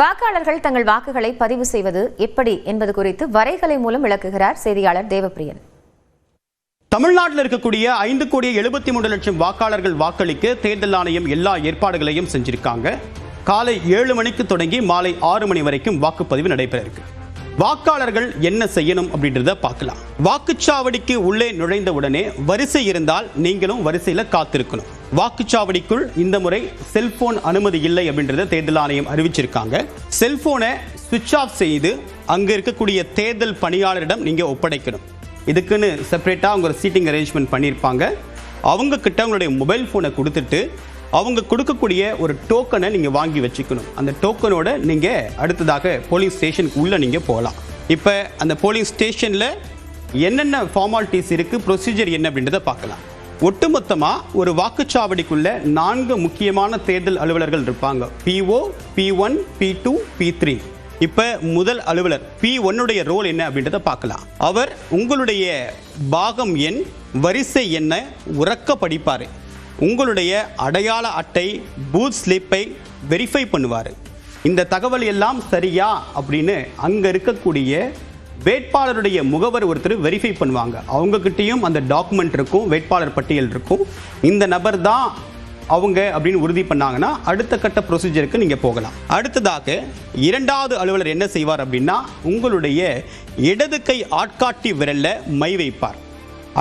வாக்காளர்கள் தங்கள் வாக்குகளை பதிவு செய்வது எப்படி என்பது குறித்து வரைகலை மூலம் விளக்குகிறார் செய்தியாளர் தேவப்பிரியன். தமிழ்நாட்டில் இருக்கக்கூடிய 5,73,00,000 வாக்காளர்கள் வாக்களிக்க தேர்தல் ஆணையம் எல்லா ஏற்பாடுகளையும் செஞ்சிருக்காங்க. காலை 7 மணிக்கு தொடங்கி மாலை 6 மணி வரைக்கும் வாக்குப்பதிவு நடைபெற இருக்கு. வாக்காளர்கள் என்ன செய்யணும் அப்படின்றத பார்க்கலாம். வாக்குச்சாவடிக்கு உள்ளே நுழைந்த உடனே வரிசை இருந்தால் நீங்களும் வரிசையில காத்திருக்கணும். வாக்குச்சாவடிக்குள் இந்த முறை செல்போன் அனுமதி இல்லை அப்படின்றத தேர்தல் ஆணையம் அறிவிச்சிருக்காங்க. செல்போனை சுவிட்ச் ஆஃப் செய்து அங்க இருக்கக்கூடிய தேர்தல் பணியாளரிடம் நீங்க ஒப்படைக்கணும். இதுக்குன்னு செப்பரேட்டா அவங்க ஒரு சீட்டிங் அரேஞ்ச்மெண்ட் பண்ணியிருப்பாங்க. அவங்க கிட்ட உங்களுடைய மொபைல் போனை கொடுத்துட்டு அவங்க கொடுக்கக்கூடிய ஒரு டோக்கனை நீங்க வாங்கி வச்சுக்கணும். அந்த டோக்கனோட நீங்க அடுத்ததாக போலிங் ஸ்டேஷனுக்கு உள்ள நீங்க போகலாம். இப்போ அந்த போலிங் ஸ்டேஷன்ல என்னென்ன ஃபார்மாலிட்டிஸ் இருக்கு, ப்ரொசீஜர் என்ன அப்படின்றத பார்க்கலாம். ஒட்டுமொத்தமா ஒரு வாக்குச்சாவடிக்குள்ள 4 முக்கியமான தேர்தல் அலுவலர்கள் இருப்பாங்க. PO, P1, P2, P3. இப்ப முதல் அலுவலர் P1 ரோல் என்ன அப்படின்றத பார்க்கலாம். அவர் உங்களுடைய பாகம் எண், வரிசை என்ன உறக்க படிப்பாரு. உங்களுடைய அடையாள அட்டை, பூத் ஸ்லிப்பை வெரிஃபை பண்ணுவார். இந்த தகவல் எல்லாம் சரியா அப்படின்னு அங்கே இருக்கக்கூடிய வேட்பாளருடைய முகவர் ஒருத்தர் வெரிஃபை பண்ணுவாங்க. அவங்ககிட்டையும் அந்த டாக்குமெண்ட் இருக்கும், வேட்பாளர் பட்டியல் இருக்கும். இந்த நபர் தான் அவங்க அப்படின்னு உறுதி பண்ணாங்கன்னா அடுத்த கட்ட ப்ரொசீஜருக்கு நீங்கள் போகலாம். அடுத்ததாக 2வது அலுவலர் என்ன செய்வார் அப்படின்னா உங்களுடைய இடது கை ஆட்காட்டி விரல்ல மை வைப்பார்.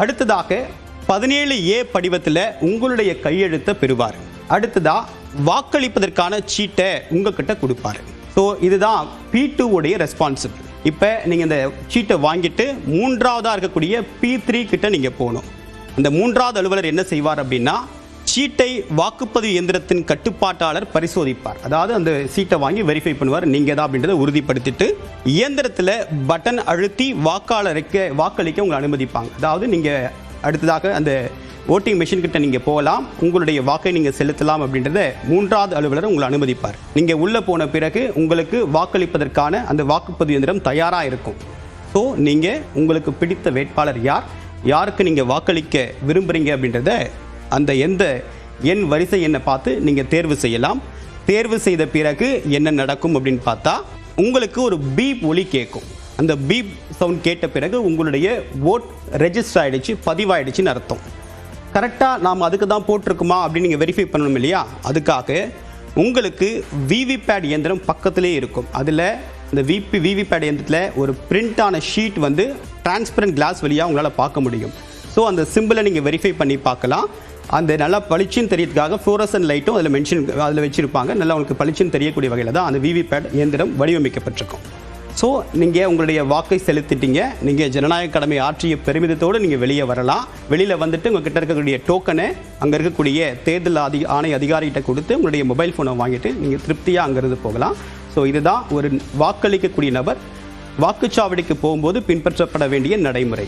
அடுத்ததாக 17A படிவத்தில் உங்களுடைய கையெழுத்தை பெறுவார். அடுத்ததா வாக்களிப்பதற்கான சீட்டை உங்ககிட்ட கொடுப்பாரு. ஸோ இதுதான் P2 உடைய ரெஸ்பான்சிபிள். இப்போ நீங்கள் இந்த சீட்டை வாங்கிட்டு 3வதாக இருக்கக்கூடிய P3 கிட்ட நீங்கள் போகணும். அந்த 3வது அலுவலர் என்ன செய்வார் அப்படின்னா சீட்டை வாக்குப்பதிவு இயந்திரத்தின் கட்டுப்பாட்டாளர் பரிசோதிப்பார். அதாவது அந்த சீட்டை வாங்கி வெரிஃபை பண்ணுவார், நீங்கள் தான் அப்படின்றத உறுதிப்படுத்திட்டு இயந்திரத்தில் பட்டன் அழுத்தி வாக்களிக்க உங்களை அனுமதிப்பாங்க. அதாவது நீங்கள் அடுத்ததாக அந்த ஓட்டிங் மெஷின் கிட்ட நீங்கள் போகலாம், உங்களுடைய வாக்கை நீங்கள் செலுத்தலாம் அப்படின்றத 3வது அலுவலர் உங்களை அனுமதிப்பார். நீங்கள் உள்ளே போன பிறகு உங்களுக்கு வாக்களிப்பதற்கான அந்த வாக்குப்பதிவு இயந்திரம் தயாராக இருக்கும். ஸோ நீங்கள் உங்களுக்கு பிடித்த வேட்பாளர் யாருக்கு நீங்கள் வாக்களிக்க விரும்புகிறீங்க அப்படின்றத அந்த எந்த எண் வரிசை எண்ணை பார்த்து நீங்கள் தேர்வு செய்யலாம். தேர்வு செய்த பிறகு என்ன நடக்கும் அப்படின்னு பார்த்தா உங்களுக்கு ஒரு பீப் ஒலி கேட்கும். அந்த பீப் சவுண்ட் கேட்ட பிறகு உங்களுடைய ஓட் ரெஜிஸ்டர் ஆகிடுச்சு, பதிவாயிடுச்சுன்னு அர்த்தம். கரெக்டாக நாம் அதுக்கு தான் போட்டிருக்குமா அப்படின்னு நீங்கள் வெரிஃபை பண்ணணும் இல்லையா? அதுக்காக உங்களுக்கு விவிபேட் இயந்திரம் பக்கத்திலே இருக்கும். அதில் அந்த விவிபேட் இயந்திரத்தில் ஒரு பிரிண்டான ஷீட் வந்து டிரான்ஸ்பரண்ட் கிளாஸ் வழியாக உங்களால் பார்க்க முடியும். ஸோ அந்த சிம்பிளை நீங்கள் வெரிஃபை பண்ணி பார்க்கலாம். அந்த நல்லா பளிச்சுன்னு தெரியறதுக்காக ஃப்ளோரசன் லைட்டும் அதில் வச்சுருப்பாங்க. நல்லா உங்களுக்கு பளிச்சுன்னு தெரியக்கூடிய வகையில் தான் அந்த விவிபேட் இயந்திரம் வடிவமைக்கப்பட்டிருக்கும். ஸோ நீங்கள் உங்களுடைய வாக்கை செலுத்திட்டீங்க. நீங்கள் ஜனநாயக கடமை ஆற்றிய பெருமிதத்தோடு நீங்கள் வெளியே வரலாம். வெளியில் வந்துட்டு உங்கள் கிட்ட இருக்கக்கூடிய டோக்கனை அங்கே இருக்கக்கூடிய தேர்தல் ஆணைய அதிகாரிகிட்ட கொடுத்து உங்களுடைய மொபைல் ஃபோனை வாங்கிட்டு நீங்கள் திருப்தியாக அங்கேருந்து போகலாம். ஸோ இதுதான் ஒரு வாக்களிக்கக்கூடிய நபர் வாக்குச்சாவடிக்கு போகும்போது பின்பற்றப்பட வேண்டிய நடைமுறை.